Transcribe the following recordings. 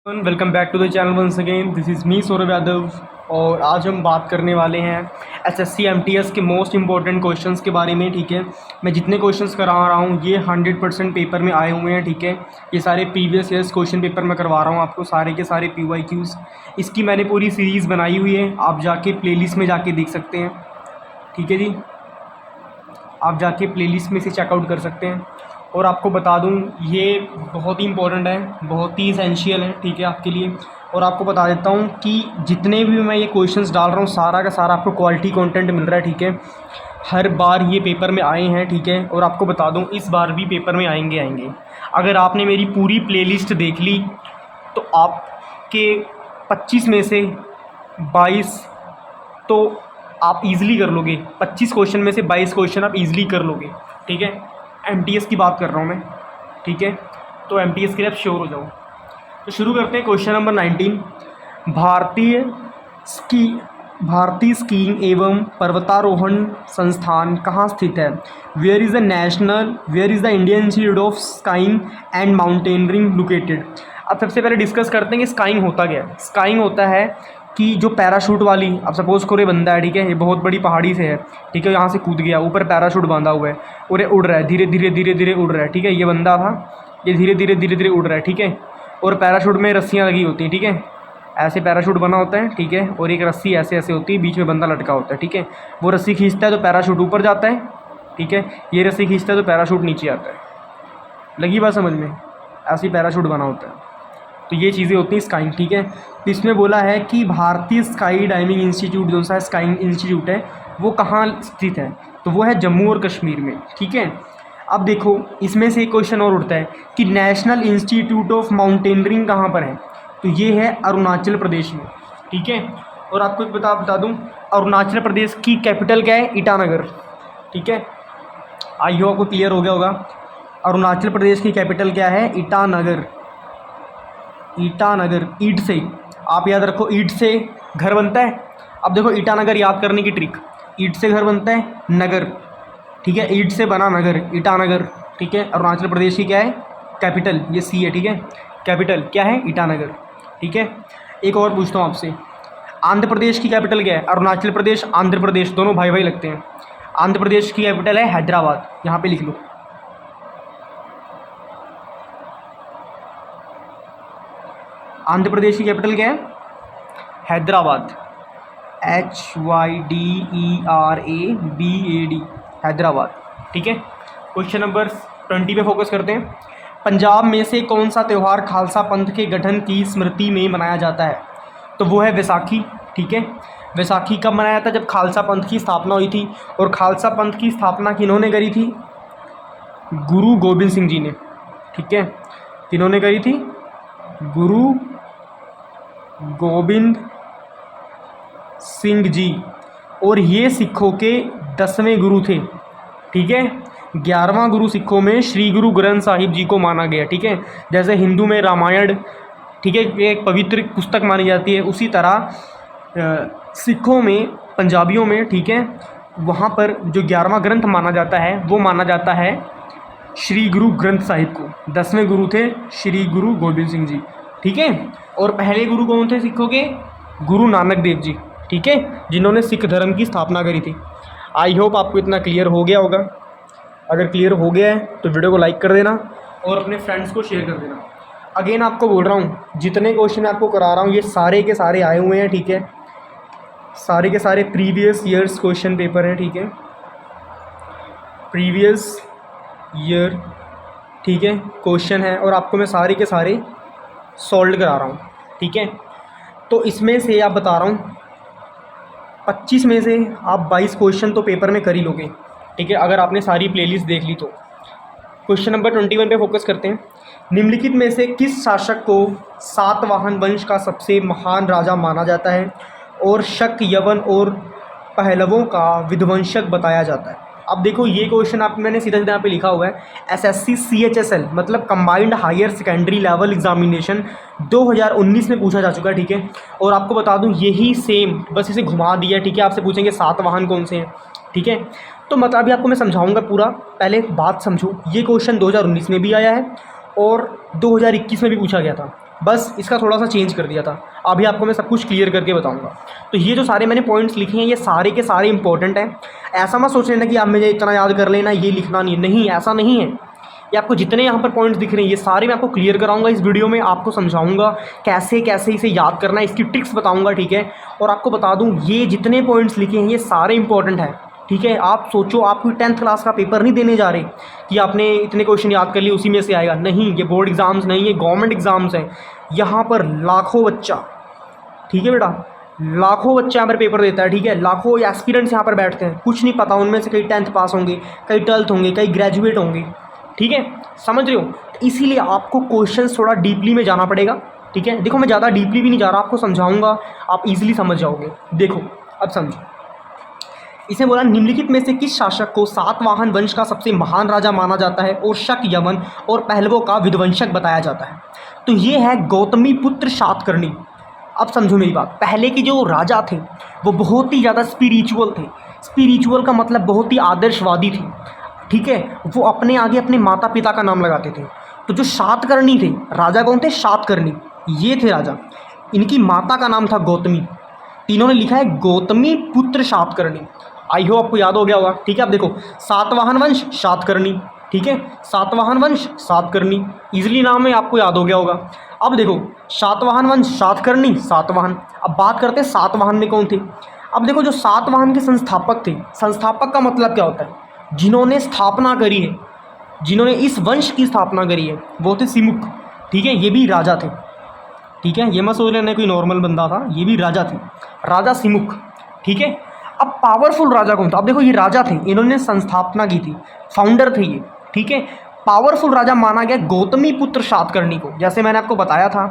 Welcome back to the channel once again. This is me Saurabh Yadav और आज हम बात करने वाले हैं एसएससी एमटीएस के मोस्ट इंपॉर्टेंट क्वेश्चंस के बारे में। ठीक है, मैं जितने क्वेश्चंस करा रहा हूँ ये 100% पेपर में आए हुए हैं। ठीक है, ये सारे प्रीवियस ईयर्स क्वेश्चन पेपर में करवा रहा हूँ आपको, सारे के सारे PYQs। इसकी मैंने पूरी सीरीज़ बनाई हुई है, आप जाके प्लेलिस्ट में जाके देख सकते हैं। ठीक है जी, आप जाके प्लेलिस्ट में से चेकआउट कर सकते हैं। और आपको बता दूं ये बहुत ही इंपॉर्टेंट है, बहुत ही इसेंशियल है। ठीक है, आपके लिए। और आपको बता देता हूं कि जितने भी मैं ये क्वेश्चंस डाल रहा हूं सारा का सारा आपको क्वालिटी कंटेंट मिल रहा है। ठीक है, हर बार ये पेपर में आए हैं। ठीक है, और आपको बता दूं इस बार भी पेपर में आएंगे। अगर आपने मेरी पूरी प्लेलिस्ट देख ली तो आपके 25 में से 22 तो आप इजीली कर लोगे। 25 क्वेश्चन में से 22 क्वेश्चन आप इजीली कर लोगे। ठीक है, एमटीएस की बात कर रहा हूँ मैं। ठीक है, तो एमटीएस के लिए आप श्योर हो जाओ। तो शुरू करते हैं। क्वेश्चन नंबर 19, भारतीय स्कीइंग एवं पर्वतारोहण संस्थान कहाँ स्थित है? Where is the Indian Institute of Skiing and Mountaineering located? अब सबसे पहले डिस्कस करते हैं कि स्काइंग होता क्या है। स्काइंग होता है कि जो पैराशूट वाली, अब सपोज़ करो ये बंदा है। ठीक है, ये बहुत बड़ी पहाड़ी से है। ठीक है, यहाँ से कूद गया, ऊपर पैराशूट बांधा हुआ है और ये उड़ रहा है, धीरे धीरे उड़ रहा है। ठीक है, ये बंदा था, ये धीरे धीरे उड़ रहा है। ठीक है, और पैराशूट में रस्सियाँ लगी होती हैं। ठीक है, ऐसे पैराशूट बना होता है। ठीक है, और एक रस्सी ऐसे ऐसे होती है, बीच में बंदा लटका होता है। ठीक है, वो रस्सी खींचता है तो पैराशूट ऊपर जाता है। ठीक है, ये रस्सी खींचता है तो पैराशूट नीचे आता है। लगी बात समझ में? ऐसे पैराशूट बना होता है। तो ये चीज़ें होती हैं स्काइंग। ठीक है, तो इसमें बोला है कि भारतीय स्काई डाइविंग इंस्टीट्यूट जो सा स्काइंग इंस्टीट्यूट है वो कहाँ स्थित है? तो वो है जम्मू और कश्मीर में। ठीक है, अब देखो इसमें से एक क्वेश्चन और उठता है कि नेशनल इंस्टीट्यूट ऑफ माउंटेनियरिंग कहाँ पर है? तो ये है अरुणाचल प्रदेश में। ठीक है, और आपको एक बता दूँ, अरुणाचल प्रदेश की कैपिटल क्या है? ईटानगर। ठीक है, आई होप आपको क्लियर हो गया होगा। अरुणाचल प्रदेश की कैपिटल क्या है? ईटानगर। ईटानगर, ईट से, आप याद रखो, ईट से घर बनता है। अब देखो ईटानगर याद करने की ट्रिक, ईट से घर बनता है नगर। ठीक है, ईट से बना नगर, ईटानगर। ठीक है, अरुणाचल प्रदेश की क्या है? कैपिटल, ये सी है। ठीक है, कैपिटल क्या है? ईटानगर। ठीक है, एक और पूछता हूँ आपसे, आंध्र प्रदेश की कैपिटल क्या है? अरुणाचल प्रदेश, आंध्र प्रदेश दोनों भाई भाई लगते हैं। आंध्र प्रदेश की कैपिटल है हैदराबाद, यहाँ पे लिख लो। आंध्र प्रदेश की कैपिटल क्या है? हैदराबाद, HYDERABAD, हैदराबाद। ठीक है, क्वेश्चन नंबर 20 पे फोकस करते हैं। पंजाब में से कौन सा त्यौहार खालसा पंथ के गठन की स्मृति में मनाया जाता है? तो वो है वैसाखी। ठीक है, वैसाखी कब मनाया था? जब खालसा पंथ की स्थापना हुई थी। और खालसा पंथ की स्थापना किन्होंने करी थी? गुरु गोबिंद सिंह जी ने। ठीक है, किन्होंने करी थी? गुरु गोबिंद सिंह जी। और ये सिखों के 10वें गुरु थे। ठीक है, 11वां गुरु सिखों में श्री गुरु ग्रंथ साहिब जी को माना गया। ठीक है, जैसे हिंदू में रामायण, ठीक है, एक पवित्र पुस्तक मानी जाती है, उसी तरह सिखों में, पंजाबियों में, ठीक है, वहाँ पर जो 11वां ग्रंथ माना जाता है वो माना जाता है श्री गुरु ग्रंथ साहिब को। 10वें गुरु थे श्री गुरु गोबिंद सिंह जी। ठीक है, और पहले गुरु कौन थे सिखों के? गुरु नानक देव जी। ठीक है, जिन्होंने सिख धर्म की स्थापना करी थी। आई होप आपको इतना क्लियर हो गया होगा। अगर क्लियर हो गया है तो वीडियो को लाइक कर देना और अपने फ्रेंड्स को शेयर कर देना। अगेन आपको बोल रहा हूँ, जितने क्वेश्चन आपको करा रहा हूँ ये सारे के सारे आए हुए हैं। ठीक है, सारे के सारे प्रीवियस ईयर्स क्वेश्चन पेपर हैं। ठीक है, प्रीवियस ईयर, ठीक है, क्वेश्चन है और आपको मैं सारे के सारे सॉल्व करा रहा हूँ। ठीक है, तो इसमें से आप बता रहा हूँ 25 में से आप 22 क्वेश्चन तो पेपर में कर ही लोगे। ठीक है, अगर आपने सारी प्लेलिस्ट देख ली तो। क्वेश्चन नंबर 21 पे फोकस करते हैं। निम्नलिखित में से किस शासक को सातवाहन वंश का सबसे महान राजा माना जाता है और शक, यवन और पहलवों का विध्वंसक बताया जाता है? अब देखो ये क्वेश्चन आप, मैंने सीधा सीधा यहाँ पे लिखा हुआ है, SSC CHSL मतलब combined higher secondary level examination 2019 में पूछा जा चुका है। ठीक है, और आपको बता दूं यही सेम, बस इसे घुमा दिया। ठीक है, आपसे पूछेंगे सातवाहन कौन से हैं। ठीक है, तो मतलब अभी आपको मैं समझाऊंगा पूरा, पहले बात समझो। ये क्वेश्चन 2019 में भी आया है और 2021 में भी पूछा गया था। बस इसका थोड़ा सा चेंज कर दिया था। अभी आपको मैं सब कुछ क्लियर करके बताऊंगा। तो ये जो सारे मैंने पॉइंट्स लिखे हैं ये सारे के सारे इंपॉर्टेंट हैं। ऐसा मत सोच लेना कि आप मुझे इतना याद कर लेना, ये लिखना नहीं है, नहीं ऐसा नहीं है। ये आपको जितने यहाँ पर पॉइंट्स दिख रहे हैं ये सारे मैं आपको क्लियर कराऊंगा इस वीडियो में, आपको समझाऊंगा कैसे कैसे इसे याद करना है, इसकी ट्रिक्स बताऊंगा, ठीक है। और आपको बता दूं ये जितने पॉइंट्स लिखे हैं ये सारे इंपॉर्टेंट हैं, ठीक है। आप सोचो आप कोई 10th क्लास का पेपर नहीं देने जा रहे कि आपने इतने क्वेश्चन याद कर लिए उसी में से आएगा, नहीं। ये बोर्ड एग्जाम्स नहीं, ये गवर्नमेंट एग्जाम्स हैं। यहाँ पर लाखों बच्चा, ठीक है बेटा, लाखों बच्चा यहाँ पर पेपर देता है, ठीक है। लाखों एस्पिरेंट्स यहाँ पर बैठते हैं, कुछ नहीं पता उनमें से कई 10th पास होंगे, कई 12th होंगे, कई ग्रेजुएट होंगे, ठीक है। समझ रहे हो? इसीलिए आपको क्वेश्चंस थोड़ा डीपली में जाना पड़ेगा, ठीक है। देखो मैं ज़्यादा डीपली भी नहीं जा रहा, आपको समझाऊंगा, आप इजीली समझ जाओगे। देखो अब समझो, इसे बोला निम्नलिखित में से किस शासक को सातवाहन वंश का सबसे महान राजा माना जाता है और शक, यमन और पहलवों का विध्वंसक बताया जाता है? तो ये है गौतमी पुत्र सातकर्णी। अब समझो मेरी बात, पहले के जो राजा थे वो बहुत ही ज़्यादा स्पिरिचुअल थे। स्पिरिचुअल का मतलब बहुत ही आदर्शवादी थे, ठीक है। वो अपने आगे अपने माता पिता का नाम लगाते थे। तो जो सातकर्णी थे, राजा कौन थे? सातकर्णी, ये थे राजा। इनकी माता का नाम था गौतमी। इन्होंने लिखा है गौतमी पुत्र सातकर्णी। आई होप आपको याद हो गया होगा, ठीक है। अब देखो सातवाहन वंश सातकर्णी, ठीक है, सातवाहन वंश सातकर्णी, इजीली नाम है, आपको याद हो गया होगा। अब देखो सातवाहन वंश सातकर्णी सातवाहन। अब बात करते हैं सातवाहन में कौन थे। अब देखो जो सातवाहन के संस्थापक थे, संस्थापक का मतलब क्या होता है? जिन्होंने स्थापना करी है, जिन्होंने इस वंश की स्थापना करी है, वो थे सिमुक, ठीक है। ये भी राजा थे, ठीक है। ये मत सोच लेना कोई नॉर्मल बंदा था, ये भी राजा थे, राजा सिमुक, ठीक है। अब पावरफुल राजा कौन था? अब देखो ये राजा थे, इन्होंने संस्थापना की थी, फाउंडर थे ये, ठीक है। पावरफुल राजा माना गया गौतमी पुत्र सातकर्णी को। जैसे मैंने आपको बताया था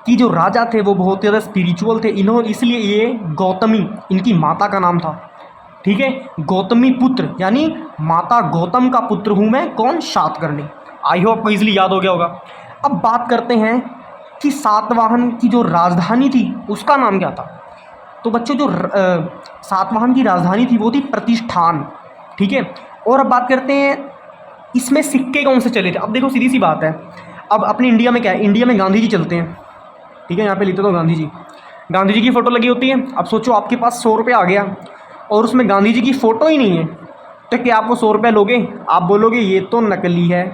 कि जो राजा थे वो बहुत ज़्यादा स्पिरिचुअल थे, इन्होंने इसलिए ये गौतमी इनकी माता का नाम था, ठीक है। गौतमी पुत्र यानी माता गौतम का पुत्र हूँ मैं, कौन? सातकर्णी। आई होप आपको इजीली याद हो गया होगा। अब बात करते हैं कि सातवाहन की जो राजधानी थी उसका नाम क्या था। तो बच्चों जो सातवाहन की राजधानी थी वो थी प्रतिष्ठान, ठीक है। और अब बात करते हैं इसमें सिक्के कौन से चले थे। अब देखो सीधी सी बात है, अब अपने इंडिया में क्या है, इंडिया में गांधी जी चलते हैं, ठीक है। यहाँ पे लिखते तो गांधी जी, गांधी जी की फ़ोटो लगी होती है। अब सोचो आपके पास 100 रुपये आ गया और उसमें गांधी जी की फ़ोटो ही नहीं है, तो क्या आप वो 100 रुपये लोगे? आप बोलोगे ये तो नकली है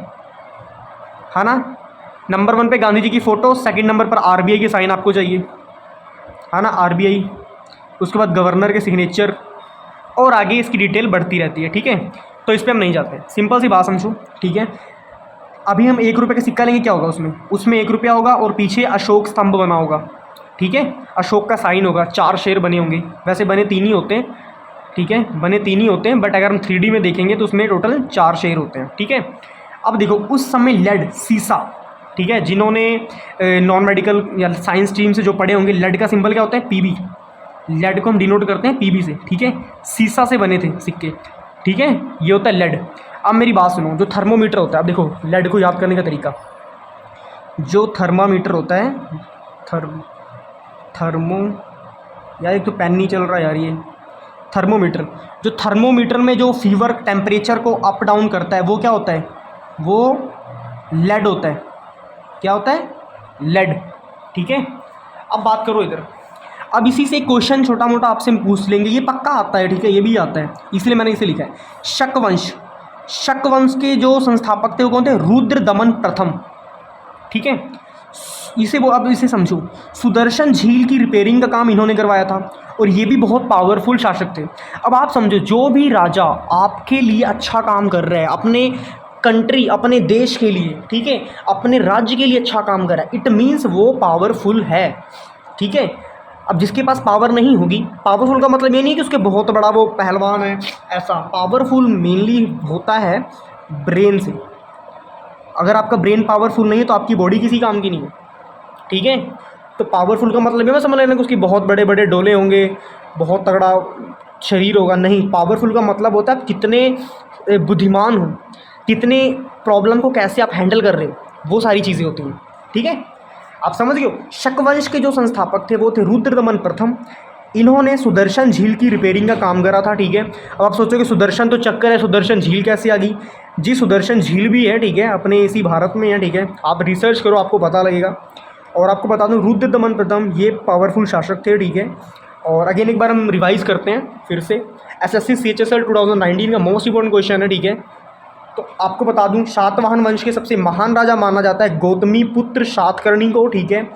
ना। नंबर 1 पे गांधी जी की फ़ोटो, सेकंड नंबर पर आरबीआई की साइन आपको चाहिए, है ना, आरबीआई, उसके बाद गवर्नर के सिग्नेचर, और आगे इसकी डिटेल बढ़ती रहती है, ठीक है। तो इस पर हम नहीं जाते, सिंपल सी बात समझो, ठीक है। अभी हम 1 रुपये का सिक्का लेंगे, क्या होगा उसमें 1 रुपया होगा और पीछे अशोक स्तंभ बना होगा, ठीक है। अशोक का साइन होगा, 4 शेर बने होंगे, वैसे बने 3 ही होते हैं, ठीक है, बने 3 ही होते हैं, बट अगर हम 3D में देखेंगे तो उसमें टोटल 4 शेर होते हैं, ठीक है। अब देखो उस समय लेड, सीसा, ठीक है, जिन्होंने नॉन मेडिकल या साइंस स्ट्रीम से जो पढ़े होंगे, लेड का सिंबल क्या होता है? पीबी। लेड को हम डिनोट करते हैं पीबी से, ठीक है। सीसा से बने थे सिक्के, ठीक है, ये होता है लेड। अब मेरी बात सुनो, जो थर्मोमीटर होता है, अब देखो लेड को याद करने का तरीका, जो थर्मामीटर होता है, थर्मो, यार एक तो पेन नहीं चल रहा यार, ये थर्मोमीटर, जो थर्मोमीटर में जो फीवर टेम्परेचर को अप डाउन करता है वो क्या होता है? वो लेड होता है। क्या होता है? लेड, ठीक है। अब बात करो इधर, अब इसी से एक क्वेश्चन छोटा मोटा आपसे पूछ लेंगे, ये पक्का आता है, ठीक है, ये भी आता है, इसलिए मैंने इसे लिखा है। शकवंश, शकवंश के जो संस्थापक थे वो कौन थे? रुद्रदमन प्रथम, ठीक है। इसे वो, अब इसे समझो, सुदर्शन झील की रिपेयरिंग का काम इन्होंने करवाया था और ये भी बहुत पावरफुल शासक थे। अब आप समझो, जो भी राजा आपके लिए अच्छा काम कर रहा है, अपने कंट्री, अपने देश के लिए, ठीक है, अपने राज्य के लिए अच्छा काम कर रहा है, इट मीन्स वो पावरफुल है, ठीक है। अब जिसके पास पावर नहीं होगी, पावरफुल का मतलब ये नहीं कि उसके बहुत बड़ा वो पहलवान है, ऐसा। पावरफुल मेनली होता है ब्रेन से। अगर आपका ब्रेन पावरफुल नहीं है तो आपकी बॉडी किसी काम की नहीं है, ठीक है। तो पावरफुल का मतलब ये मैं समझ लेना कि उसकी बहुत बड़े बड़े डोले होंगे, बहुत तगड़ा शरीर होगा, नहीं। पावरफुल का मतलब होता है आप कितने बुद्धिमान हो, कितने प्रॉब्लम को कैसे आप हैंडल कर रहे हो, वो सारी चीज़ें होती हैं, ठीक है। आप समझ गए हो। शकवंश के जो संस्थापक थे वो थे रुद्रदमन प्रथम। इन्होंने सुदर्शन झील की रिपेयरिंग का काम करा था, ठीक है। अब आप सोचोगे सुदर्शन तो चक्कर है, सुदर्शन झील कैसे आ गई? जी सुदर्शन झील भी है, ठीक है, अपने इसी भारत में है, ठीक है। आप रिसर्च करो, आपको पता लगेगा। और आपको बता दूं रुद्रदमन प्रथम ये पावरफुल शासक थे, ठीक है। और अगेन एक बार हम रिवाइज करते हैं फिर से। एसएससी CHSL 2019 का मोस्ट इंपॉर्टेंट क्वेश्चन है, ठीक है। तो आपको बता दूं सातवाहन वंश के सबसे महान राजा माना जाता है गौतमी पुत्र सातकर्णी को, ठीक है।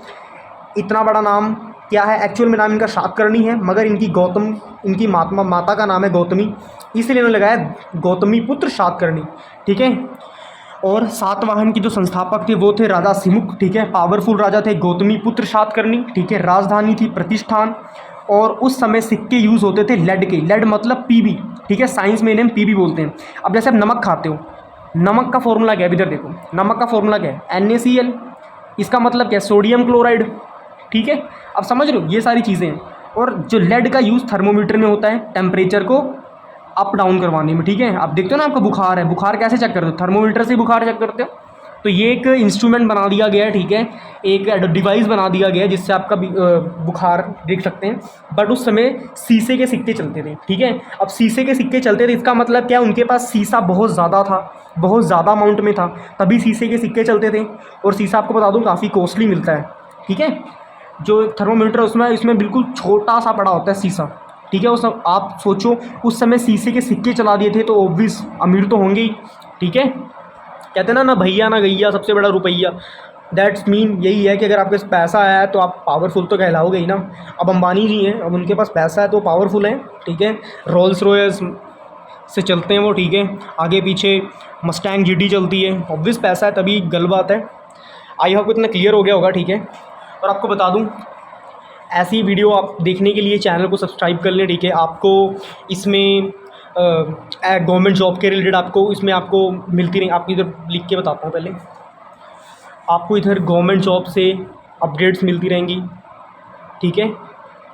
इतना बड़ा नाम क्या है, एक्चुअल में नाम इनका सातकर्णी है, मगर इनकी माता का नाम है गौतमी, इसलिए इन्होंने लगाया गौतमी पुत्र सातकर्णी, ठीक है। और सातवाहन की जो संस्थापक थे वो थे राजा सिमुक, ठीक है। पावरफुल राजा थे गौतमी पुत्र सातकर्णी, ठीक है। राजधानी थी प्रतिष्ठान, और उस समय सिक्के यूज़ होते थे लेड के, लेड मतलब पीबी, ठीक है। साइंस में इन्हें पीबी बोलते हैं। अब जैसे आप नमक खाते हो, नमक का फॉर्मूला क्या है, इधर देखो, नमक का फॉर्मूला क्या है, NaCl, इसका मतलब क्या है, सोडियम क्लोराइड, ठीक है। अब समझ रहे हो ये सारी चीज़ें हैं। और जो लेड का यूज़ थर्मोमीटर में होता है टेम्परेचर को अप डाउन करवाने में, ठीक है। आप देखते हो ना आपका बुखार है, बुखार कैसे चेक करते हो, थर्मोमीटर से बुखार चेक करते हो। तो ये एक इंस्ट्रूमेंट बना दिया गया है, ठीक है, एक डिवाइस बना दिया गया है जिससे आपका बुखार देख सकते हैं। बट उस समय शीशे के सिक्के चलते थे, ठीक है। अब शीशे के सिक्के चलते थे, इसका मतलब क्या, उनके पास शीशा बहुत ज़्यादा था, बहुत ज़्यादा अमाउंट में था, तभी शीशे के सिक्के चलते थे। और शीशा आपको बता दूँ काफ़ी कॉस्टली मिलता है, ठीक है। जो थर्मोमीटर इसमें बिल्कुल छोटा सा पड़ा होता है शीशा, ठीक है। उस आप सोचो उस समय शीशे के सिक्के चला दिए थे तो ऑब्वियस अमीर तो होंगे ही, ठीक है। कहते हैं ना भैया ना गैया सबसे बड़ा रुपया, दैट्स मीन यही है कि अगर आपके पास पैसा है तो आप पावरफुल तो कहलाओगे ही ना। अब अंबानी जी हैं, अब उनके पास पैसा है तो पावरफुल हैं, ठीक है। रोल्स रॉयस से चलते हैं वो, ठीक है। आगे पीछे मस्टैंग GT चलती है, ऑब्वियस पैसा है तभी गल बात है। आई होप इतना क्लियर हो गया होगा, ठीक है। और आपको बता दूं ऐसी वीडियो आप देखने के लिए चैनल को सब्सक्राइब कर लें, ठीक है। आपको इसमें गवर्नमेंट जॉब के रिलेटेड आपको इसमें आपको मिलती नहीं, आपको इधर लिख के बताता हूँ पहले, आपको इधर गवर्नमेंट जॉब से अपडेट्स मिलती रहेंगी, ठीक है।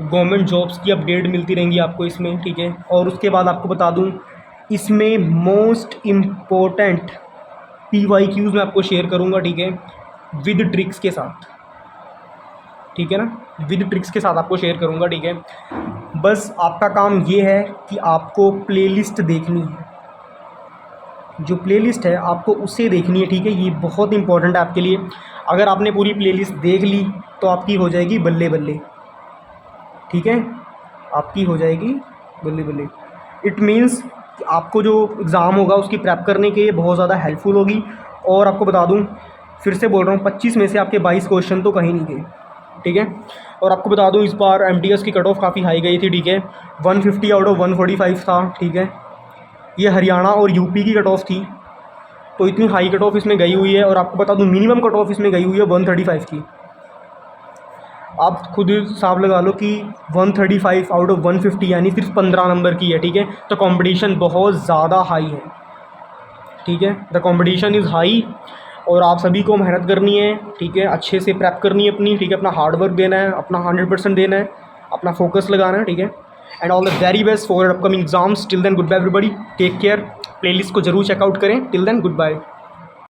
गवर्नमेंट जॉब्स की अपडेट मिलती रहेंगी आपको इसमें, ठीक है। और उसके बाद आपको बता दूँ इसमें मोस्ट इम्पोर्टेंट PYQs मैं आपको शेयर करूँगा, ठीक है, विद ट्रिक्स के साथ, ठीक है ना, विद ट्रिक्स के साथ आपको शेयर करूँगा, ठीक है। बस आपका काम ये है कि आपको प्लेलिस्ट देखनी है, जो प्लेलिस्ट है आपको उसे देखनी है, ठीक है। ये बहुत इंपॉर्टेंट है आपके लिए। अगर आपने पूरी प्लेलिस्ट देख ली तो आपकी हो जाएगी बल्ले बल्ले, ठीक है, आपकी हो जाएगी बल्ले बल्ले। इट मीन्स आपको जो एग्ज़ाम होगा उसकी प्रेप करने के लिए बहुत ज़्यादा हेल्पफुल होगी। और आपको बता दूँ, फिर से बोल रहा हूँ, 25 में से आपके 22 क्वेश्चन तो कहीं नहीं गए, ठीक है। और आपको बता दूं इस बार MTS की कट ऑफ काफ़ी हाई गई थी, ठीक है। 150 आउट ऑफ 145 था, ठीक है। ये हरियाणा और यूपी की कट ऑफ थी, तो इतनी हाई कट ऑफ इसमें गई हुई है। और आपको बता दूं मिनिमम कट ऑफ इसमें गई हुई है 135 की। आप खुद हिसाब लगा लो कि 135 आउट ऑफ 150 यानी सिर्फ 15 नंबर की है, ठीक है। तो कंपटीशन बहुत ज़्यादा हाई है, ठीक है। द कंपटीशन इज़ हाई और आप सभी को मेहनत करनी है, ठीक है, अच्छे से प्रेप करनी है अपनी, ठीक है। अपना हार्ड वर्क देना है, अपना 100% देना है, अपना फोकस लगाना है, ठीक है। And all the very best for upcoming exams. Till then good bye everybody, take care. Playlist को जरूर चेकआउट करें। Till then good bye.